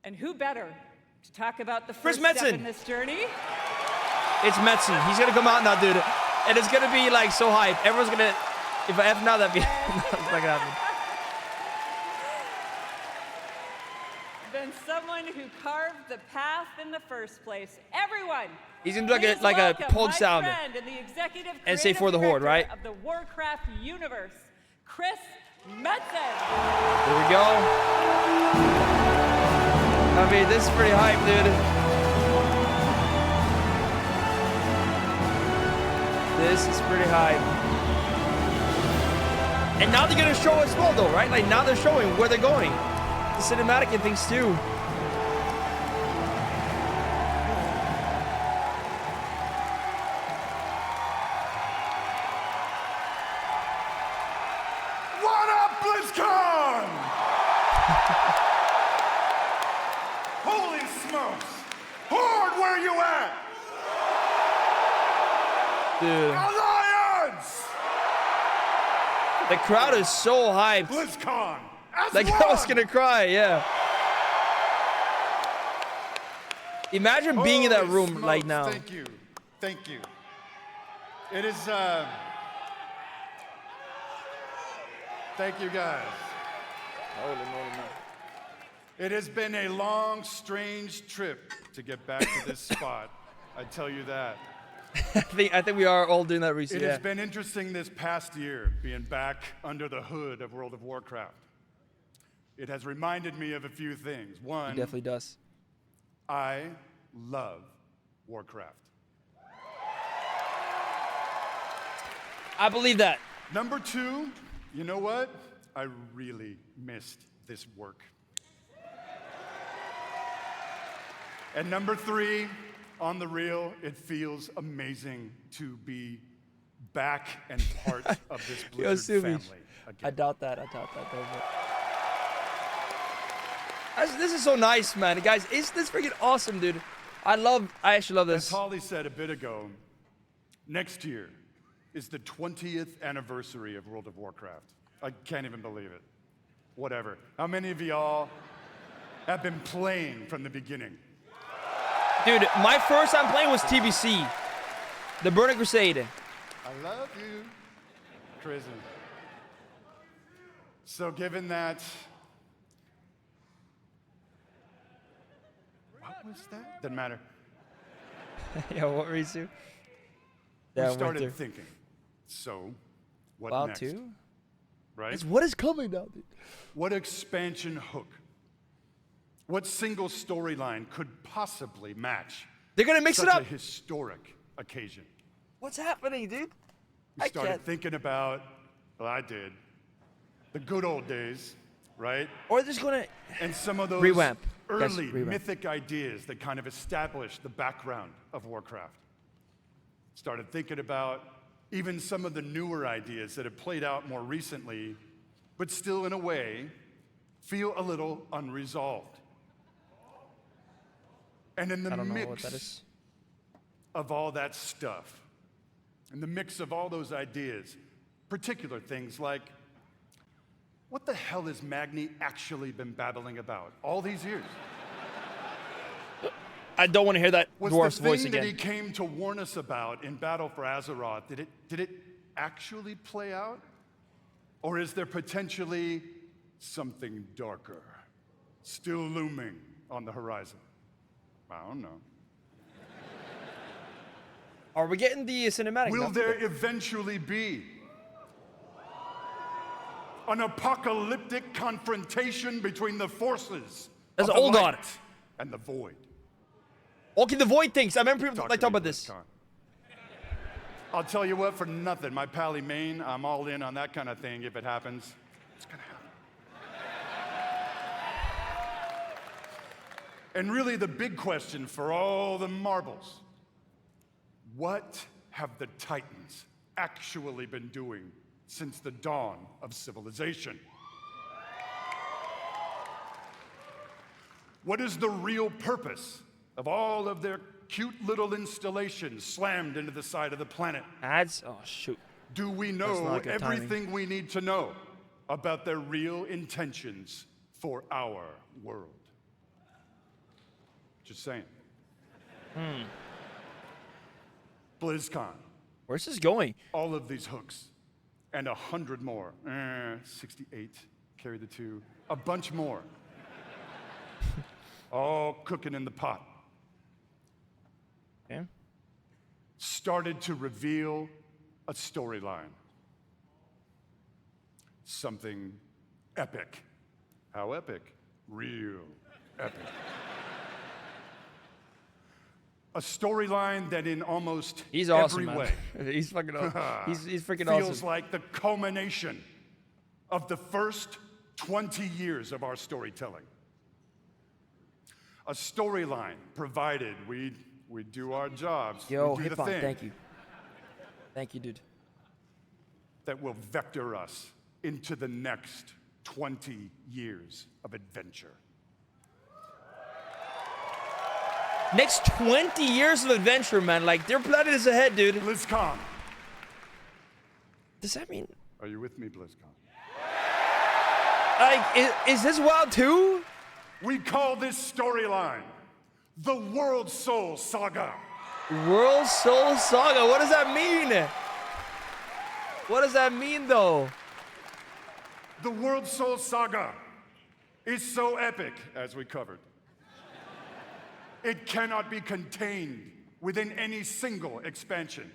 And who better to talk about the Chris first step Metzen. in this journey? It's Metzen. He's gonna come out now, dude, and it's gonna be like so hype. Everyone's gonna. If I have now, that'd be. It's not gonna happen. Than someone who carved the path in the first place. Everyone. He's gonna do please like a welcome pulse my sound. friend and the executive And say creative for the horde, director right? Of the Warcraft universe, Chris Metzen. There we go. I mean, this is pretty hype, dude. This is pretty hype. And now they're gonna show as well, though, right? Like now they're showing where they're going. The cinematic and things too. What up, BlizzCon? Holy smokes! Horde, where you at? Dude. Alliance! The crowd is so hyped. BlizzCon! As Like one! I was gonna cry, yeah. Imagine being in that Holy room smokes, like now. Thank you. Thank you. It is, thank you guys. It has been a long, strange trip to get back to this spot. I tell you that. I think we are all doing that It recently. has Yeah. been interesting this past year being back under the hood of World of Warcraft. It has reminded me of a few things. He One, definitely does. I love Warcraft. I believe that. Number two, you know what? I really missed this work. And number three, on the real, it feels amazing to be back and part of this Yo, Blizzard Snupy. family I again. doubt that. This is so nice, man. Guys, it's this freaking awesome, dude. I actually love As this. Holly said a bit ago, next year is the 20th anniversary of World of Warcraft. I can't even believe it. Whatever. How many of y'all have been playing from the beginning? Dude, my first time playing was TBC. The Burning Crusade. I love you, Prison. So given that, what was that? Doesn't matter. Yeah, what were you to? We started thinking, so what WoW next? 2? Right? What is coming now, dude? What expansion hook? What single storyline could possibly match They're gonna mix such it up. a historic occasion? What's happening, dude? We I started can't. thinking about, well, I did, the good old days, right? Or they're just gonna. And some of those Revamp. Guys, early revamp. mythic ideas that kind of established the background of Warcraft. Started thinking about even some of the newer ideas that have played out more recently, but still in a way feel a little unresolved. And in the I don't know what that mix is. of all that stuff, in the mix of all those ideas, particular things like, what the hell has Magni actually been babbling about all these years? I don't want to hear that Was dwarf's the voice thing that he again. came to warn us about in Battle for Azeroth, did it actually play out? Or is there potentially something darker still looming on the horizon? I don't know. Are we getting the cinematic? Will now? there eventually be an apocalyptic confrontation between the forces As of the old light God. and the void? Okay, the void things. I remember people like to talk me, about this. BlizzCon. I'll tell you what, for nothing, my pally Maine, I'm all in on that kind of thing if it happens. It's gonna happen. And really the big question for all the marbles, what have the Titans actually been doing since the dawn of civilization? What is the real purpose of all of their cute little installations slammed into the side of the planet? Ads? Oh, shoot. Do we That's know not good timing. everything we need to know about their real intentions for our world? Just saying. BlizzCon. Where's this going? All of these hooks and 100 more. 68, carry the 2. A bunch more. All cooking in the pot. Okay. Started to reveal a storyline. Something epic. How epic? Real epic. A storyline that in almost He's awesome, every man. way He's fucking awesome. He's freaking feels awesome. like the culmination of the first 20 years of our storytelling. A storyline provided we do our jobs. Yo, we do the Hip-Hop, thing thank you. Thank you, dude. that will vector us into the next 20 years of adventure. Next 20 years of adventure, man. Like, their planet is ahead, dude. BlizzCon. Does that mean, Are you with me, BlizzCon? like, is this wild too? We call this storyline the World Soul Saga. World Soul Saga. What does that mean? What does that mean, though? The World Soul Saga is so epic, as we covered. It cannot be contained within any single expansion.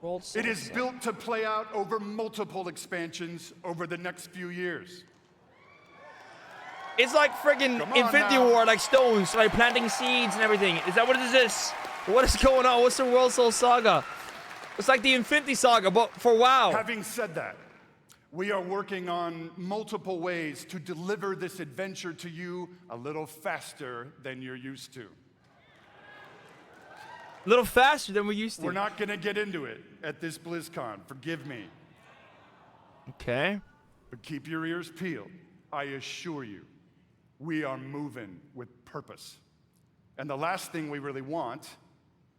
World Soul It is Saga. built to play out over multiple expansions over the next few years. It's like friggin' Come on Infinity now. War, like stones, like planting seeds and everything. Is that what it is? What is going on? What's the World Soul Saga? It's like the Infinity Saga, but for WoW. Having said that, we are working on multiple ways to deliver this adventure to you a little faster than you're used to. A little faster than we used to. We're not going to get into it at this BlizzCon. Forgive me. Okay. But keep your ears peeled. I assure you, we are moving with purpose. And the last thing we really want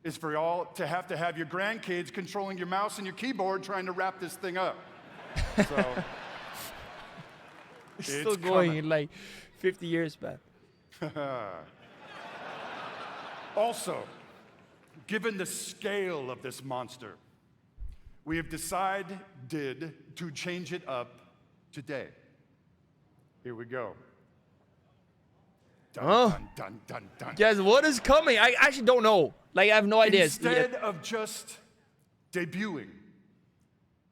is for y'all to have your grandkids controlling your mouse and your keyboard trying to wrap this thing up. So, It's it's still going coming. in like 50 years back. Also, given the scale of this monster, we have decided to change it up today. Here we go. Dun, Oh. dun, dun, dun, dun. Guys, what is coming? I actually don't know. Like, I have no idea. Instead of just debuting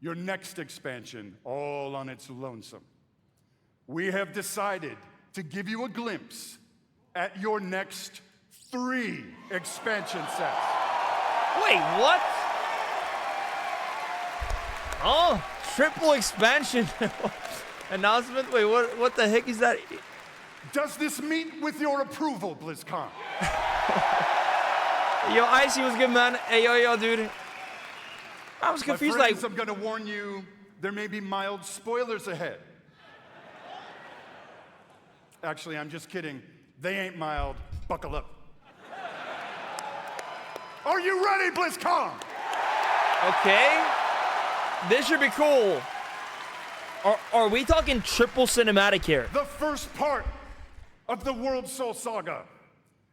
your next expansion all on its lonesome, we have decided to give you a glimpse at your next 3 expansion sets. Wait, what? Oh, triple expansion announcement. Wait, what the heck is that? Does this meet with your approval, BlizzCon? Yo, Icy was good, man. Hey, yo, dude. I was My confused. friends, Like, I'm gonna warn you, there may be mild spoilers ahead. Actually, I'm just kidding. They ain't mild. Buckle up. Are you ready, BlizzCon? okay, this should be cool. Are we talking triple cinematic here? The first part of the World Soul Saga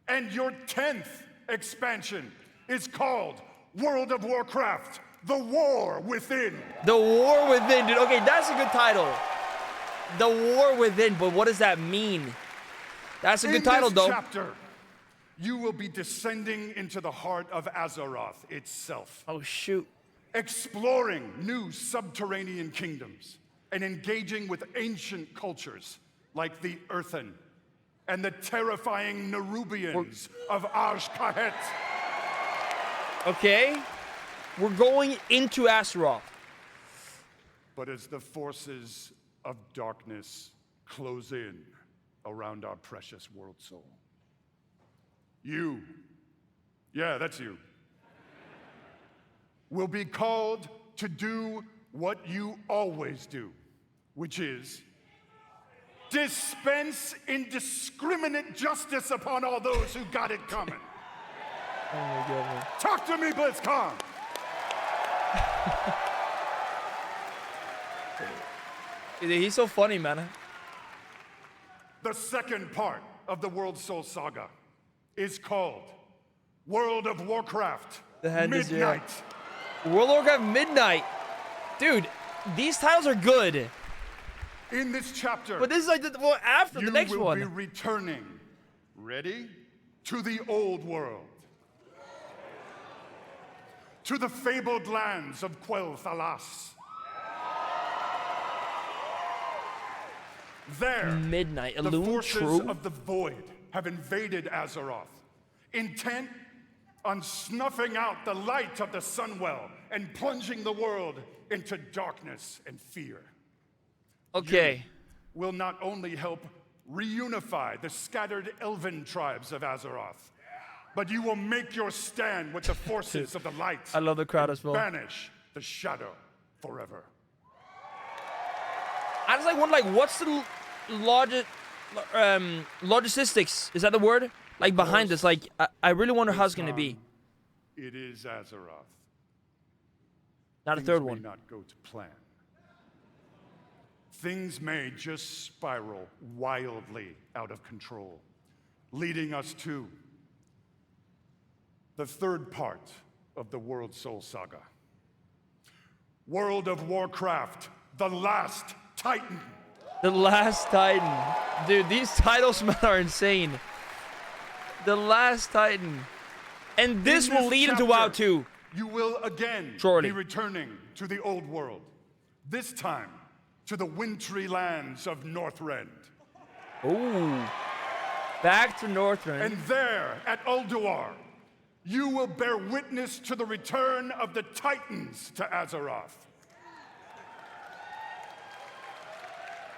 and your 10th expansion is called World of Warcraft, The War Within. The War Within, dude. Okay, that's a good title. The War Within, but what does that mean? That's a good title, In though. this chapter, you will be descending into the heart of Azeroth itself, Oh, shoot. exploring new subterranean kingdoms and engaging with ancient cultures like the Earthen and the terrifying Nerubians of Azj-Kahet. Okay, we're going into Azeroth. But as the forces of darkness close in around our precious world soul, yeah, that's you, will be called to do what you always do, which is dispense indiscriminate justice upon all those who got it coming. Oh my god, man. Talk to me, BlizzCon. He's so funny, man. The second part of the World Soul Saga is called World of Warcraft The hand is here. Midnight. World of Warcraft Midnight. Dude, these titles are good. In this chapter, But this is like well, after the next you will one. be returning, ready, to the old world. To the fabled lands of Quel'Thalas. There, Midnight, a the Loon forces True? of the Void have invaded Azeroth, intent on snuffing out the light of the Sunwell and plunging the world into darkness and fear. Okay. Will not only help reunify the scattered elven tribes of Azeroth, but you will make your stand with the forces of the light. I love the crowd and as well. Banish the shadow forever. I just like wonder, like, what's the logistics? Is that the word? Like behind this, like I really wonder how it's gonna be. It is Azeroth. Not a Things third may one. not go to plan. Things may just spiral wildly out of control, leading us to the third part of the World Soul Saga. World of Warcraft, the Last Titan. The Last Titan. Dude, these titles, man, are insane. The Last Titan. And this In will lead into WoW chapter, 2. You will again Surely. be returning to the old world, this time to the wintry lands of Northrend. Ooh. Back to Northrend. And there, at Ulduar, you will bear witness to the return of the Titans to Azeroth.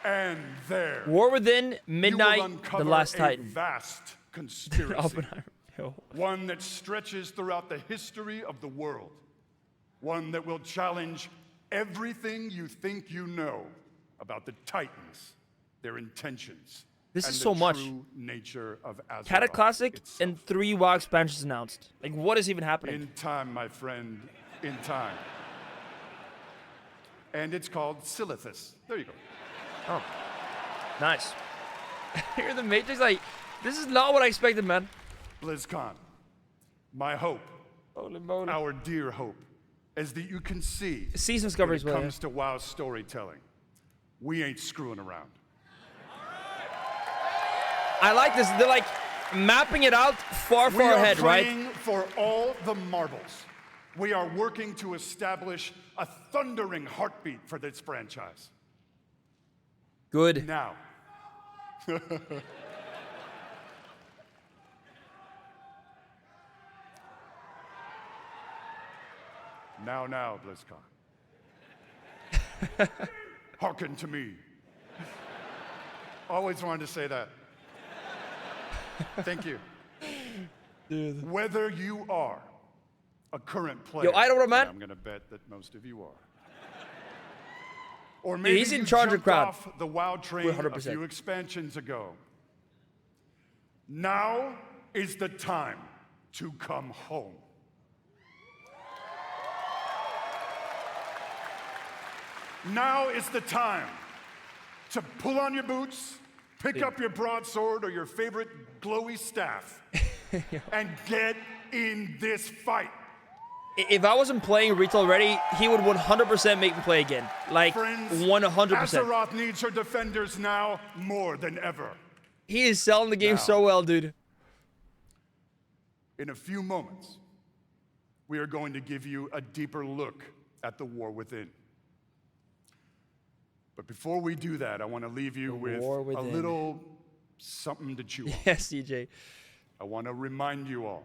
And there, War Within, you Midnight, will uncover The Last a Titan. vast conspiracy, Oppenheimer. Yo. one that stretches throughout the history of the world, one that will challenge everything you think you know about the Titans, their intentions, This and is the so much. true nature of Azeroth Cata Classic itself. and 3 WoW expansions announced. Like, what is even happening? In time, my friend, in time. And it's called Silithus. There you go. Oh, nice. Here the Matrix, like, this is not what I expected, man. BlizzCon, my hope, Holy moly. our dear hope, is that you can see Season when discovery it as well. comes to WoW storytelling, we ain't screwing around. I like this. They're like mapping it out far We are ahead, right? playing for all the marbles. We are working to establish a thundering heartbeat for this franchise. Good. Now, now, BlizzCon. Hearken to me. Always wanted to say that. Thank you. Dude. Whether you are a current player, I don't know, man. and I'm gonna bet that most of you are. Or maybe he's in you charge of jumped crowd. off the WoW train We're a 100%. few expansions ago. Now is the time to come home. Now is the time to pull on your boots, pick up your broadsword or your favorite glowy staff, and get in this fight. If I wasn't playing Retail already, he would 100% make me play again. Like, Friends, 100%. Azeroth needs her defenders now more than ever. He is selling the game Now. so well, dude. In a few moments, we are going to give you a deeper look at the war within. But before we do that, I want to leave you with war a within. little something to chew on. Yes, DJ. I want to remind you all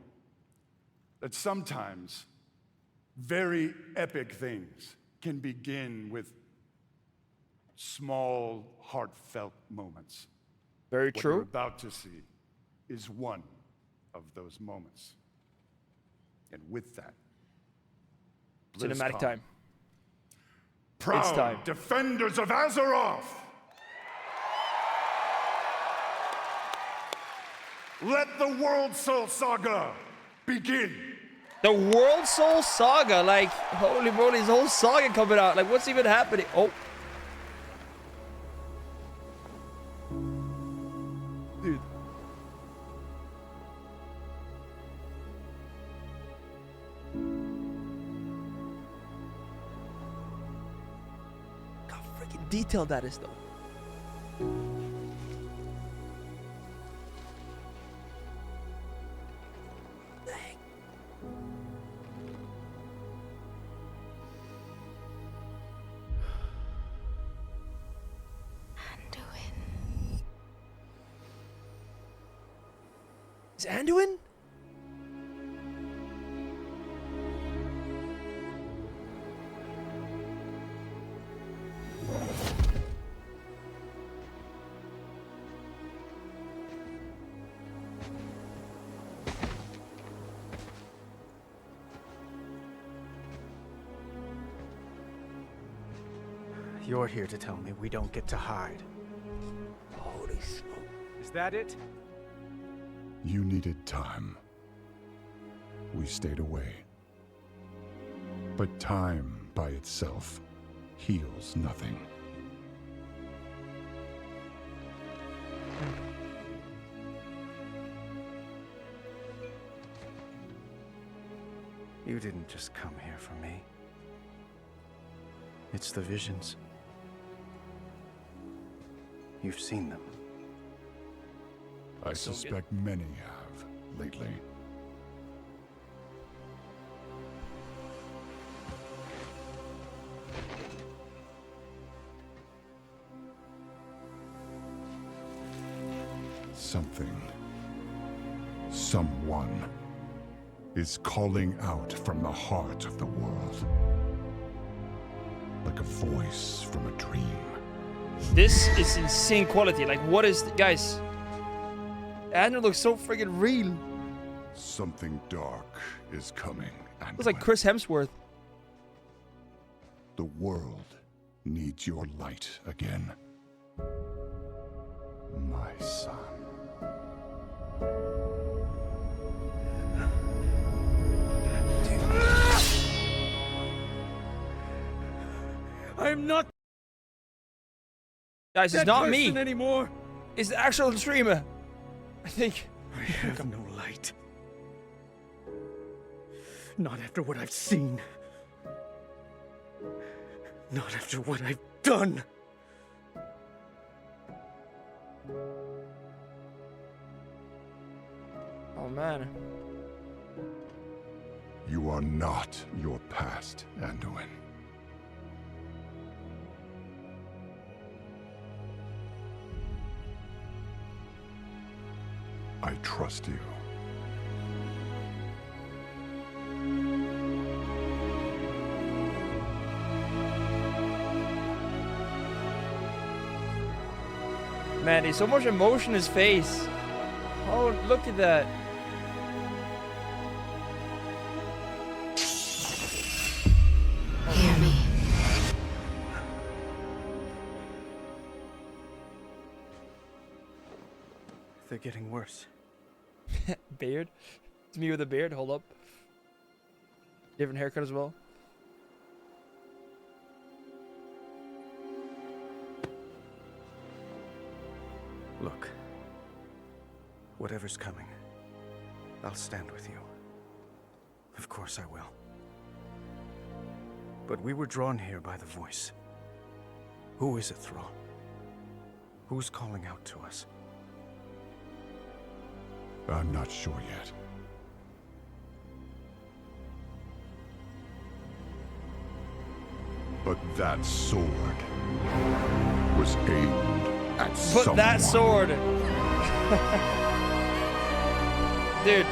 that sometimes very epic things can begin with small, heartfelt moments. Very What you're true. about to see is one of those moments. And with that, Cinematic BlizzCon, time. proud time. defenders of Azeroth, let the World Soul Saga begin. The World Soul Saga, like, holy moly, this whole saga coming out. Like, what's even happening? Oh, Dude, fucking detailed that is, though. Dang. Is Anduin? You're here to tell me we don't get to hide. Holy smoke. Is that it? You needed time. We stayed away. But time by itself heals nothing. You didn't just come here for me. It's the visions. You've seen them. I suspect many have lately. Something, someone, is calling out from the heart of the world. Like a voice from a dream. This is insane quality. Like, what is... Guys. Andrew looks so friggin' real. Something dark is coming. And Looks like Chris Hemsworth. the world needs your light again. My son. I'm not Guys, it's that not person me. anymore. It's the actual streamer. I think. I have no light. Not after what I've seen. Not after what I've done. Oh, man. You are not your past, Anduin. I trust you. Man, there's so much emotion in his face. Oh, look at that. Hear me. They're getting worse. Beard? It's me with a beard. Hold up. Different haircut as well. Look. Whatever's coming, I'll stand with you. Of course I will. But we were drawn here by the voice. Who is it, Thrall? Who's calling out to us? I'm not sure yet. But that sword was aimed at someone. Put that sword. Dude.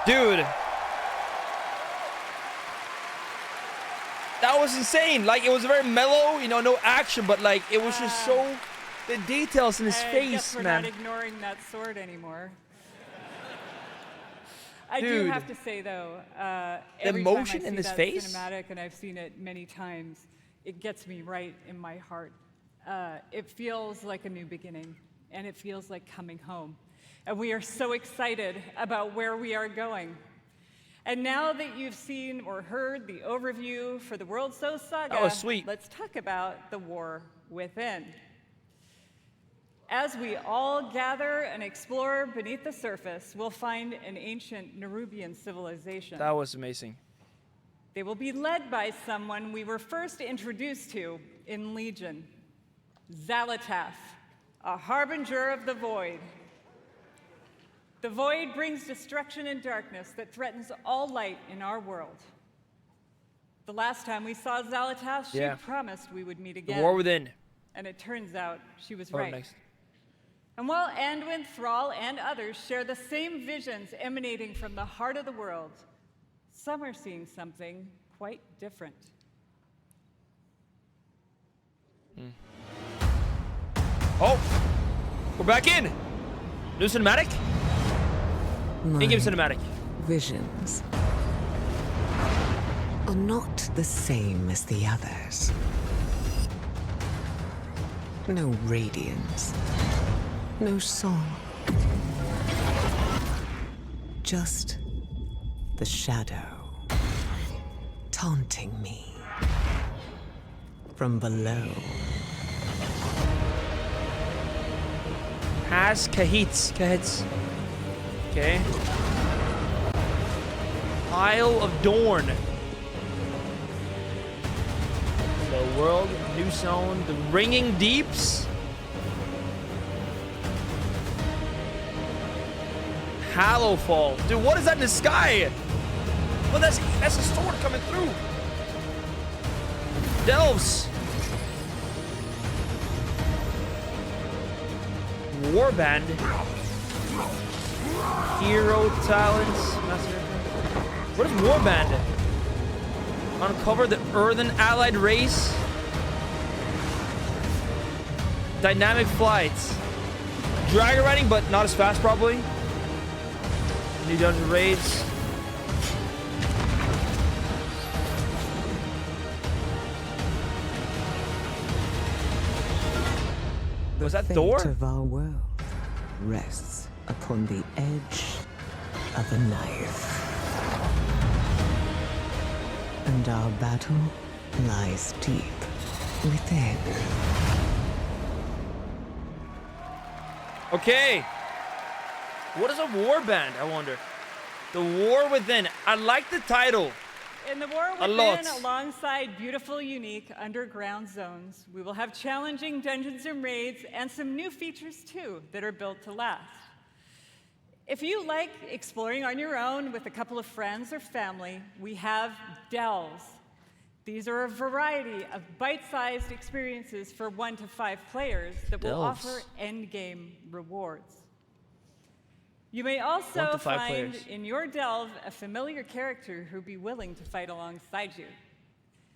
Dude. That was insane. Like, it was very mellow, you know, no action, but like, it was just so... The details in his I face, guess we're man. not ignoring that sword anymore. I do Dude. have to say, though, The every time I emotion in see his that face? cinematic, and I've seen it many times, it gets me right in my heart. It feels like a new beginning, and it feels like coming home. And we are so excited about where we are going. And now that you've seen or heard the overview for the World So Saga, That was sweet. let's talk about the war within. As we all gather and explore beneath the surface, we'll find an ancient Nerubian civilization. That was amazing. They will be led by someone we were first introduced to in Legion, Xal'atath, a harbinger of the Void. The Void brings destruction and darkness that threatens all light in our world. The last time we saw Xal'atath, she promised we would meet The again. war within. And it turns out she was Oh, right. next. And while Anduin, Thrall, and others share the same visions emanating from the heart of the world, some are seeing something quite different. Oh, we're back in. New cinematic? In-game cinematic. Visions are not the same as the others. No radiance, no song. Just the shadow taunting me from below. Has Kahits. Okay. Isle of Dorn. The world, new zone, the ringing deeps. Hallowfall. Dude, what is that in the sky? Well, that's a sword coming through. Delves. Warband. Hero talents. What is Warband? Uncover the earthen allied race. Dynamic flights. Dragon riding, but not as fast, probably. New dungeon raids. Was that The Thor? fate of our world rests upon the edge of a knife. And our battle lies deep within. Okay. What is a warband, I wonder? The War Within. I like the title. In the War A lot. Within, alongside beautiful, unique underground zones, we will have challenging dungeons and raids and some new features too that are built to last. If you like exploring on your own with a couple of friends or family, we have delves. These are a variety of bite-sized experiences for 1 to 5 players that will Delves. offer endgame rewards. You may 1 also to 5 find players. in your delve a familiar character who'd be willing to fight alongside you.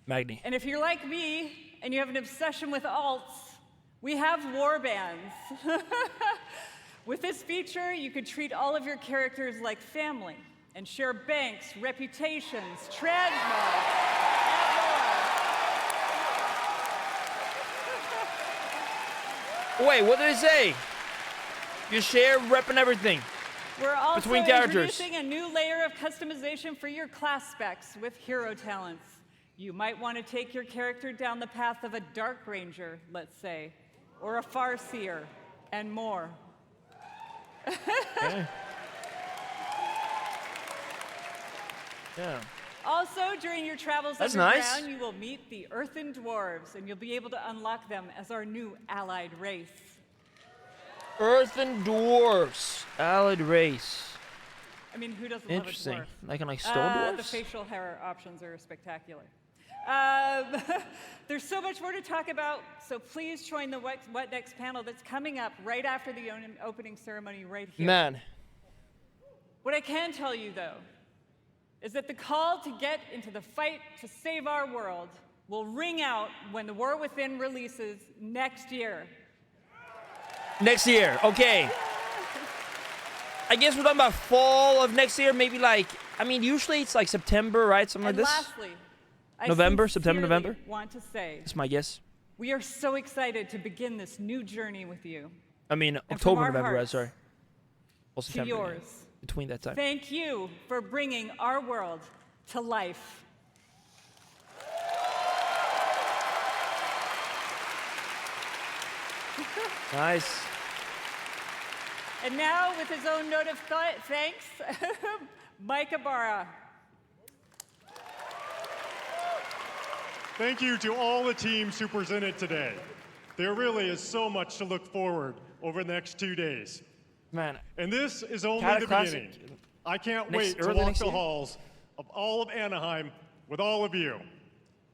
Magni. And if you're like me and you have an obsession with alts, we have war bands. With this feature, you could treat all of your characters like family and share banks, reputations, transmogs, Wait, what did it say? You share rep and everything. We're also Between characters. introducing a new layer of customization for your class specs with hero talents. You might want to take your character down the path of a Dark Ranger, let's say, or a Farseer, and more. Okay. Yeah. Also, during your travels That's underground, nice. you will meet the Earthen Dwarves, and you'll be able to unlock them as our new allied race. Earthen dwarves. Allied race. I mean, who doesn't love a Interesting. dwarf? Like stone The dwarves? facial hair options are spectacular. There's so much more to talk about, so please join the What Next panel that's coming up right after the opening ceremony right here. Man. What I can tell you, though, is that the call to get into the fight to save our world will ring out when The War Within releases next year. Next year. Okay. I guess we're talking about fall of next year. Maybe like, I mean, usually it's like September, right? Something And like this. lastly, I November, September, sincerely November? want to say That's my guess. we are so excited to begin this new journey with you. I mean, from October, our November, right? hearts Sorry. Well, to September. yeah. yours. between that time. Thank you for bringing our world to life. Nice. And now, with his own note of thanks, Mike Ibarra. Thank you to all the teams who presented today. There really is so much to look forward over the next 2 days. Man, And this is only Kinda the classic. beginning. I can't Next- wait to early walk next the year? halls of all of Anaheim with all of you.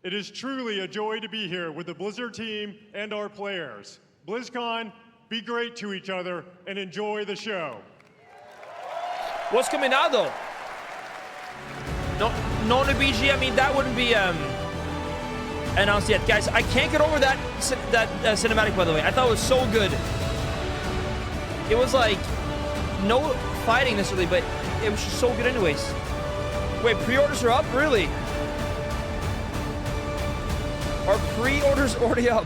It is truly a joy to be here with the Blizzard team and our players. BlizzCon, be great to each other and enjoy the show. what's coming out though? No BG. I mean, that wouldn't be announced yet, guys. I can't get over that cinematic. By the way, I thought it was so good. It was like no fighting necessarily, but it was just so good, anyways. Wait, pre-orders are up, really? Are pre-orders already up?